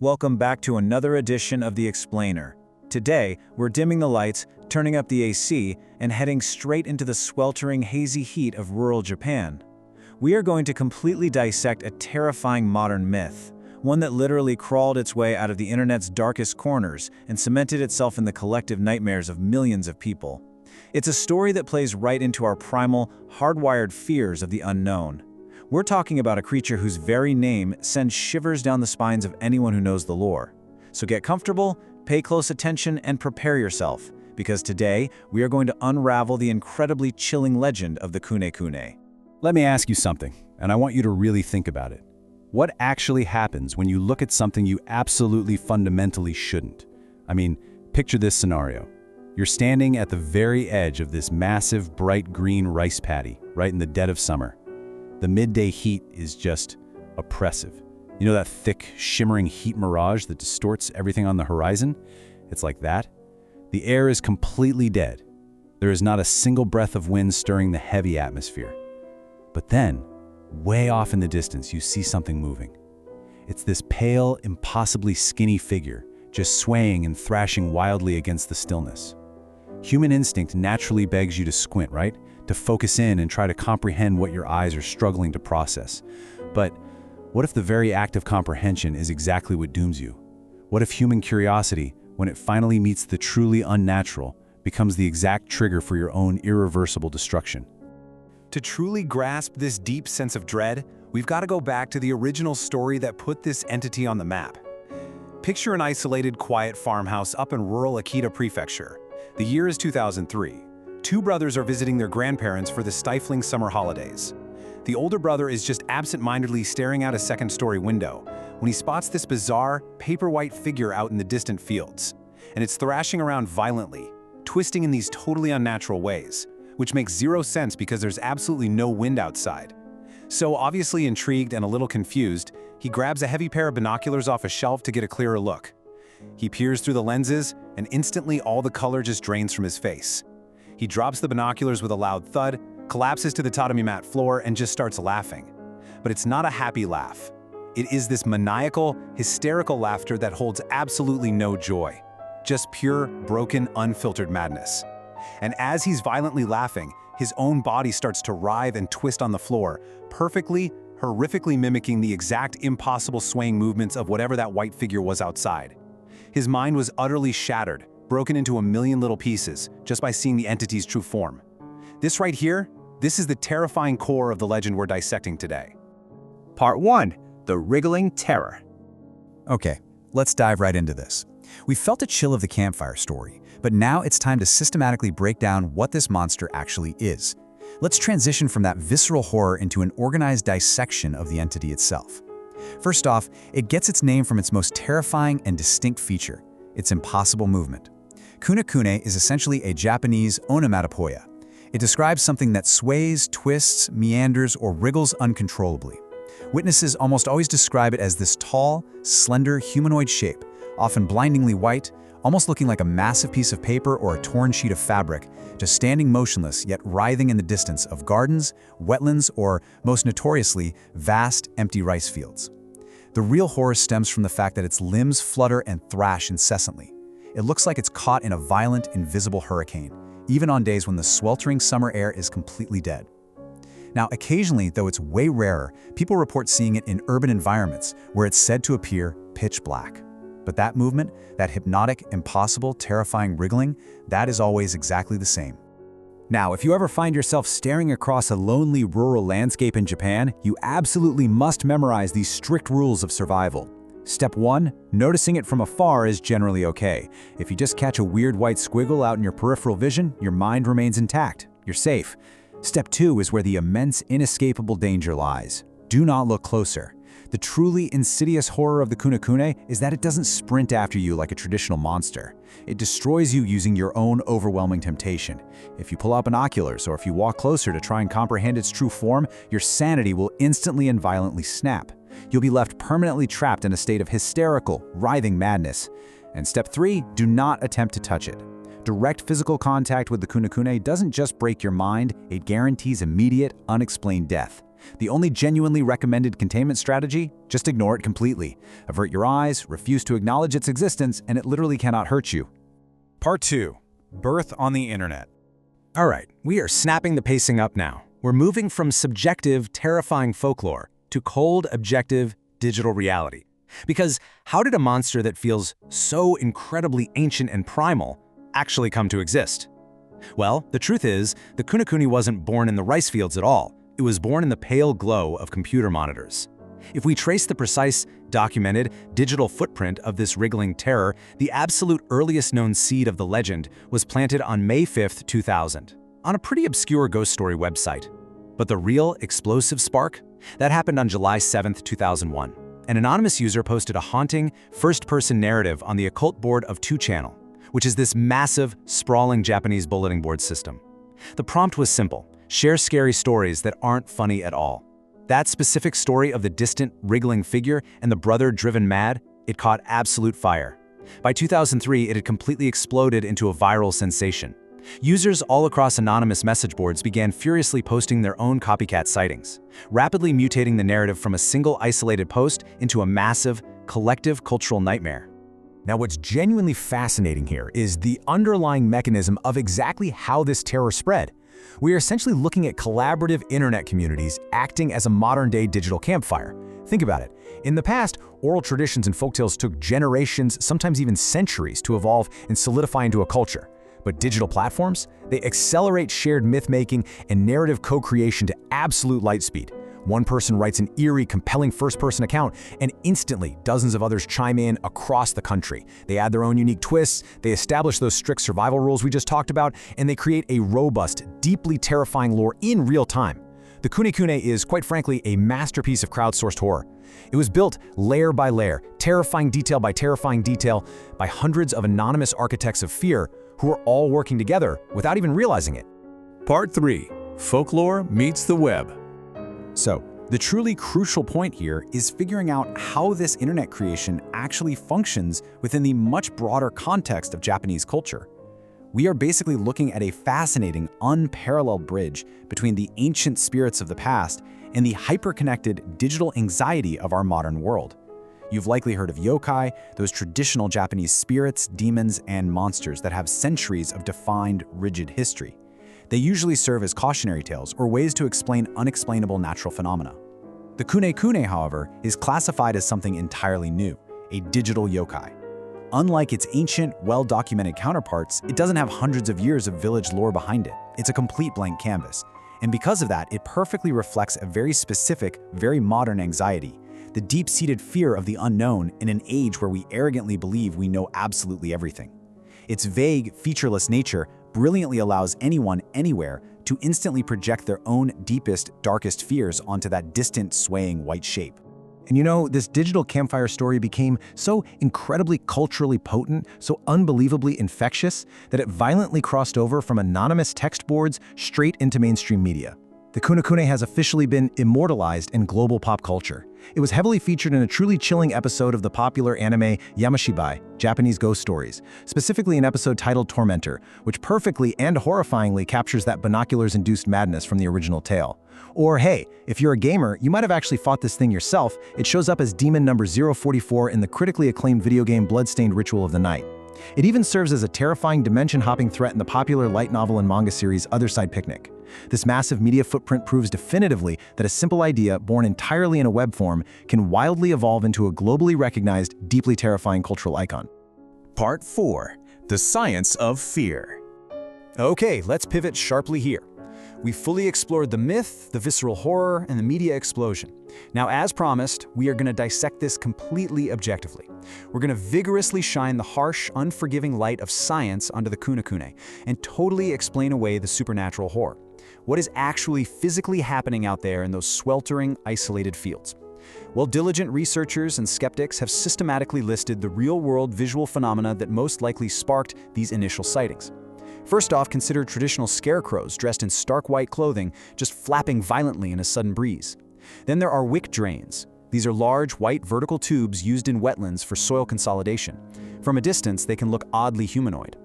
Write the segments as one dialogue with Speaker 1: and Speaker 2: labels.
Speaker 1: Welcome back to another edition of The Explainer. Today, we're dimming the lights, turning up the AC, and heading straight into the sweltering, hazy heat of rural Japan. We are going to completely dissect a terrifying modern myth, one that literally crawled its way out of the internet's darkest corners and cemented itself in the collective nightmares of millions of people. It's a story that plays right into our primal, hardwired fears of the unknown. We're talking about a creature whose very name sends shivers down the spines of anyone who knows the lore. So get comfortable, pay close attention, and prepare yourself, because today we are going to unravel the incredibly chilling legend of the Kunekune.
Speaker 2: Let me ask you something, and I want you to really think about it. What actually happens when you look at something you absolutely fundamentally shouldn't? I mean, picture this scenario. You're standing at the very edge of this massive, bright green rice paddy, right in the dead of summer. The midday heat is just oppressive. You know that thick, shimmering heat mirage that distorts everything on the horizon? It's like that. The air is completely dead. There is not a single breath of wind stirring the heavy atmosphere. But then, way off in the distance, you see something moving. It's this pale, impossibly skinny figure, just swaying and thrashing wildly against the stillness. Human instinct naturally begs you to squint, right? To focus in and try to comprehend what your eyes are struggling to process. But what if the very act of comprehension is exactly what dooms you? What if human curiosity, when it finally meets the truly unnatural, becomes the exact trigger for your own irreversible destruction?
Speaker 3: To truly grasp this deep sense of dread, we've got to go back to the original story that put this entity on the map. Picture an isolated, quiet farmhouse up in rural Akita Prefecture. The year is 2003. Two brothers are visiting their grandparents for the stifling summer holidays. The older brother is just absent-mindedly staring out a second-story window when he spots this bizarre, paper-white figure out in the distant fields. And it's thrashing around violently, twisting in these totally unnatural ways, which makes zero sense because there's absolutely no wind outside. So obviously intrigued and a little confused, he grabs a heavy pair of binoculars off a shelf to get a clearer look. He peers through the lenses, and instantly all the color just drains from his face. He drops the binoculars with a loud thud, collapses to the tatami mat floor, and just starts laughing. But it's not a happy laugh. It is this maniacal, hysterical laughter that holds absolutely no joy. Just pure, broken, unfiltered madness. And as he's violently laughing, his own body starts to writhe and twist on the floor, perfectly, horrifically mimicking the exact impossible swaying movements of whatever that white figure was outside. His mind was utterly shattered, broken into a million little pieces, just by seeing the entity's true form. This right here, this is the terrifying core of the legend we're dissecting today.
Speaker 4: Part 1. The Wriggling Terror.
Speaker 1: Okay, let's dive right into this. We felt a chill of the campfire story, but now it's time to systematically break down what this monster actually is. Let's transition from that visceral horror into an organized dissection of the entity itself. First off, it gets its name from its most terrifying and distinct feature, its impossible movement. Kunekune is essentially a Japanese onomatopoeia. It describes something that sways, twists, meanders, or wriggles uncontrollably. Witnesses almost always describe it as this tall, slender, humanoid shape, often blindingly white, almost looking like a massive piece of paper or a torn sheet of fabric, just standing motionless yet writhing in the distance of gardens, wetlands, or, most notoriously, vast, empty rice fields. The real horror stems from the fact that its limbs flutter and thrash incessantly. It looks like it's caught in a violent, invisible hurricane, even on days when the sweltering summer air is completely dead. Now, occasionally, though it's way rarer, people report seeing it in urban environments where it's said to appear pitch black. But that movement, that hypnotic, impossible, terrifying wriggling, that is always exactly the same. Now, if you ever find yourself staring across a lonely rural landscape in Japan, you absolutely must memorize these strict rules of survival. Step 1, noticing it from afar is generally okay. If you just catch a weird white squiggle out in your peripheral vision, your mind remains intact. You're safe. Step 2 is where the immense, inescapable danger lies. Do not look closer. The truly insidious horror of the Kunekune is that it doesn't sprint after you like a traditional monster. It destroys you using your own overwhelming temptation. If you pull out binoculars or if you walk closer to try and comprehend its true form, your sanity will instantly and violently snap. You'll be left permanently trapped in a state of hysterical, writhing madness. And step 3, do not attempt to touch it. Direct physical contact with the Kunekune doesn't just break your mind, it guarantees immediate, unexplained death. The only genuinely recommended containment strategy? Just ignore it completely. Avert your eyes, refuse to acknowledge its existence, and it literally cannot hurt you.
Speaker 3: Part 2. Birth on the Internet.
Speaker 4: All right, we are snapping the pacing up now. We're moving from subjective, terrifying folklore to cold, objective, digital reality. Because how did a monster that feels so incredibly ancient and primal actually come to exist? Well, the truth is, the Kunekune wasn't born in the rice fields at all. It was born in the pale glow of computer monitors. If we trace the precise, documented, digital footprint of this wriggling terror, the absolute earliest known seed of the legend was planted on May 5, 2000, on a pretty obscure ghost story website. But the real explosive spark? That happened on July 7, 2001. An anonymous user posted a haunting, first-person narrative on the occult board of 2channel, which is this massive, sprawling Japanese bulletin board system. The prompt was simple: share scary stories that aren't funny at all. That specific story of the distant, wriggling figure and the brother driven mad, it caught absolute fire. By 2003, it had completely exploded into a viral sensation. Users all across anonymous message boards began furiously posting their own copycat sightings, rapidly mutating the narrative from a single isolated post into a massive, collective cultural nightmare.
Speaker 1: Now, what's genuinely fascinating here is the underlying mechanism of exactly how this terror spread. We are essentially looking at collaborative internet communities acting as a modern-day digital campfire. Think about it. In the past, oral traditions and folktales took generations, sometimes even centuries, to evolve and solidify into a culture. But digital platforms, they accelerate shared myth-making and narrative co-creation to absolute light speed. One person writes an eerie, compelling first-person account, and instantly dozens of others chime in across the country. They add their own unique twists, they establish those strict survival rules we just talked about, and they create a robust, deeply terrifying lore in real time. The Kunekune is, quite frankly, a masterpiece of crowdsourced horror. It was built layer by layer, terrifying detail by terrifying detail, by hundreds of anonymous architects of fear who are all working together without even realizing it.
Speaker 3: Part 3. Folklore meets the web.
Speaker 1: So, the truly crucial point here is figuring out how this internet creation actually functions within the much broader context of Japanese culture. We are basically looking at a fascinating, unparalleled bridge between the ancient spirits of the past and the hyper-connected digital anxiety of our modern world. You've likely heard of yokai, those traditional Japanese spirits, demons, and monsters that have centuries of defined, rigid history. They usually serve as cautionary tales or ways to explain unexplainable natural phenomena. The Kunekune, however, is classified as something entirely new, a digital yokai. Unlike its ancient, well-documented counterparts, it doesn't have hundreds of years of village lore behind it. It's a complete blank canvas. And because of that, it perfectly reflects a very specific, very modern anxiety, the deep-seated fear of the unknown in an age where we arrogantly believe we know absolutely everything. Its vague, featureless nature brilliantly allows anyone, anywhere, to instantly project their own deepest, darkest fears onto that distant, swaying white shape. And you know, this digital campfire story became so incredibly culturally potent, so unbelievably infectious, that it violently crossed over from anonymous text boards straight into mainstream media. The Kunekune has officially been immortalized in global pop culture. It was heavily featured in a truly chilling episode of the popular anime Yamashibai, Japanese ghost stories, specifically an episode titled Tormentor, which perfectly and horrifyingly captures that binoculars-induced madness from the original tale. Or hey, if you're a gamer, you might have actually fought this thing yourself. It shows up as demon number 044 in the critically acclaimed video game Bloodstained Ritual of the Night. It even serves as a terrifying dimension-hopping threat in the popular light novel and manga series Other Side Picnic. This massive media footprint proves definitively that a simple idea, born entirely in a web form, can wildly evolve into a globally recognized, deeply terrifying cultural icon.
Speaker 3: Part 4. The Science of Fear.
Speaker 1: Okay, let's pivot sharply here. We fully explored the myth, the visceral horror, and the media explosion. Now, as promised, we are going to dissect this completely objectively. We're going to vigorously shine the harsh, unforgiving light of science onto the Kunekune and totally explain away the supernatural horror. What is actually physically happening out there in those sweltering, isolated fields? Well, diligent researchers and skeptics have systematically listed the real-world visual phenomena that most likely sparked these initial sightings. First off, consider traditional scarecrows dressed in stark white clothing just flapping violently in a sudden breeze. Then there are wick drains. These are large, white vertical tubes used in wetlands for soil consolidation. From a distance, they can look oddly humanoid.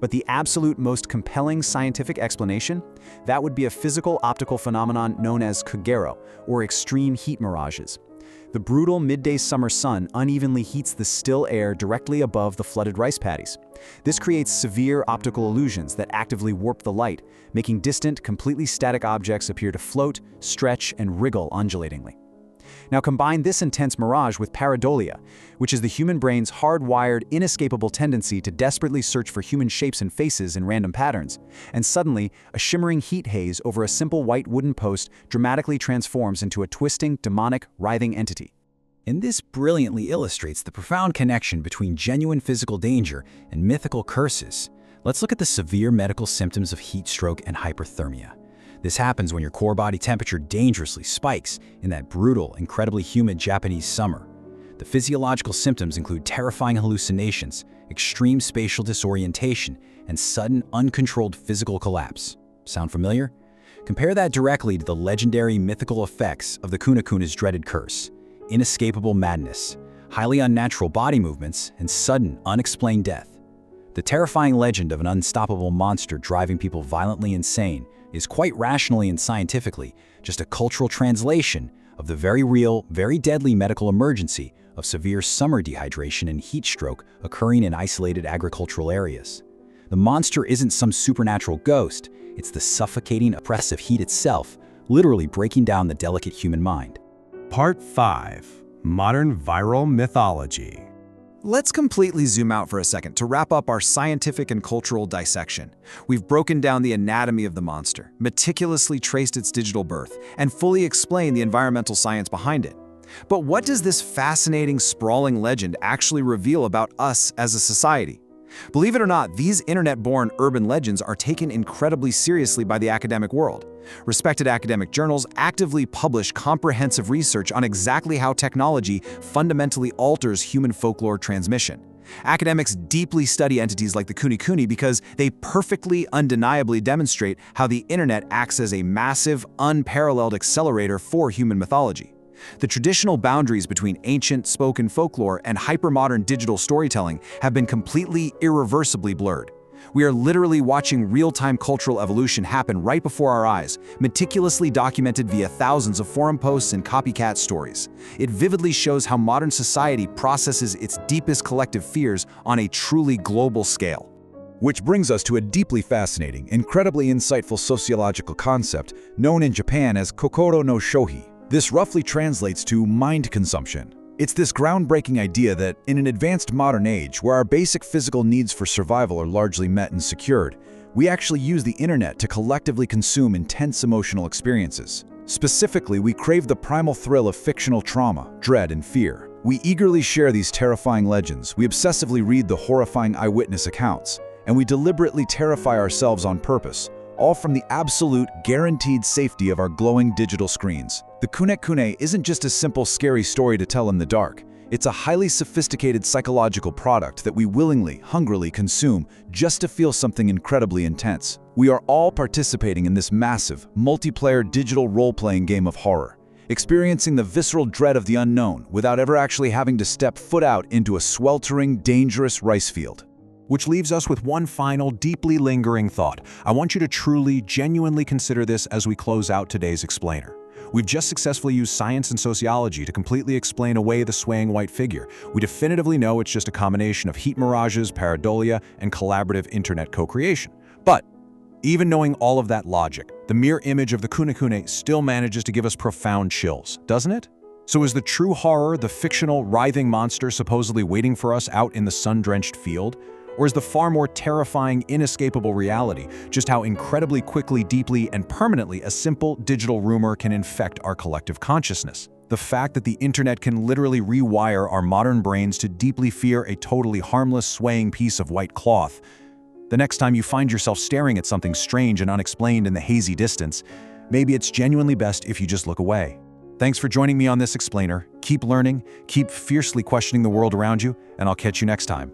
Speaker 1: But the absolute most compelling scientific explanation? That would be a physical optical phenomenon known as kagero, or extreme heat mirages. The brutal midday summer sun unevenly heats the still air directly above the flooded rice paddies. This creates severe optical illusions that actively warp the light, making distant, completely static objects appear to float, stretch, and wriggle undulatingly. Now combine this intense mirage with pareidolia, which is the human brain's hardwired, inescapable tendency to desperately search for human shapes and faces in random patterns, and suddenly, a shimmering heat haze over a simple white wooden post dramatically transforms into a twisting, demonic, writhing entity.
Speaker 5: And this brilliantly illustrates the profound connection between genuine physical danger and mythical curses. Let's look at the severe medical symptoms of heat stroke and hyperthermia. This happens when your core body temperature dangerously spikes in that brutal, incredibly humid Japanese summer. The physiological symptoms include terrifying hallucinations, extreme spatial disorientation, and sudden, uncontrolled physical collapse. Sound familiar? Compare that directly to the legendary mythical effects of the Kunekune's dreaded curse: inescapable madness, highly unnatural body movements, and sudden, unexplained death. The terrifying legend of an unstoppable monster driving people violently insane is quite rationally and scientifically just a cultural translation of the very real, very deadly medical emergency of severe summer dehydration and heat stroke occurring in isolated agricultural areas. The monster isn't some supernatural ghost, it's the suffocating, oppressive heat itself, literally breaking down the delicate human mind.
Speaker 3: Part 5. Modern Viral Mythology.
Speaker 1: Let's completely zoom out for a second to wrap up our scientific and cultural dissection. We've broken down the anatomy of the monster, meticulously traced its digital birth, and fully explained the environmental science behind it. But what does this fascinating, sprawling legend actually reveal about us as a society? Believe it or not, these internet-born urban legends are taken incredibly seriously by the academic world. Respected academic journals actively publish comprehensive research on exactly how technology fundamentally alters human folklore transmission. Academics deeply study entities like the Kunekune because they perfectly, undeniably demonstrate how the internet acts as a massive, unparalleled accelerator for human mythology. The traditional boundaries between ancient spoken folklore and hypermodern digital storytelling have been completely, irreversibly blurred. We are literally watching real-time cultural evolution happen right before our eyes, meticulously documented via thousands of forum posts and copycat stories. It vividly shows how modern society processes its deepest collective fears on a truly global scale.
Speaker 2: Which brings us to a deeply fascinating, incredibly insightful sociological concept known in Japan as kokoro no shohi. This roughly translates to mind consumption. It's this groundbreaking idea that, in an advanced modern age where our basic physical needs for survival are largely met and secured, we actually use the internet to collectively consume intense emotional experiences. Specifically, we crave the primal thrill of fictional trauma, dread, and fear. We eagerly share these terrifying legends, we obsessively read the horrifying eyewitness accounts, and we deliberately terrify ourselves on purpose, all from the absolute, guaranteed safety of our glowing digital screens. The Kunekune isn't just a simple, scary story to tell in the dark. It's a highly sophisticated psychological product that we willingly, hungrily consume just to feel something incredibly intense. We are all participating in this massive, multiplayer digital role-playing game of horror, experiencing the visceral dread of the unknown without ever actually having to step foot out into a sweltering, dangerous rice field.
Speaker 3: Which leaves us with one final, deeply lingering thought. I want you to truly, genuinely consider this as we close out today's explainer. We've just successfully used science and sociology to completely explain away the swaying white figure. We definitively know it's just a combination of heat mirages, pareidolia, and collaborative internet co-creation. But even knowing all of that logic, the mere image of the Kunekune still manages to give us profound chills, doesn't it? So is the true horror the fictional, writhing monster supposedly waiting for us out in the sun-drenched field? Or is the far more terrifying, inescapable reality just how incredibly quickly, deeply, and permanently a simple digital rumor can infect our collective consciousness? The fact that the internet can literally rewire our modern brains to deeply fear a totally harmless, swaying piece of white cloth. The next time you find yourself staring at something strange and unexplained in the hazy distance, maybe it's genuinely best if you just look away. Thanks for joining me on this explainer. Keep learning, keep fiercely questioning the world around you, and I'll catch you next time.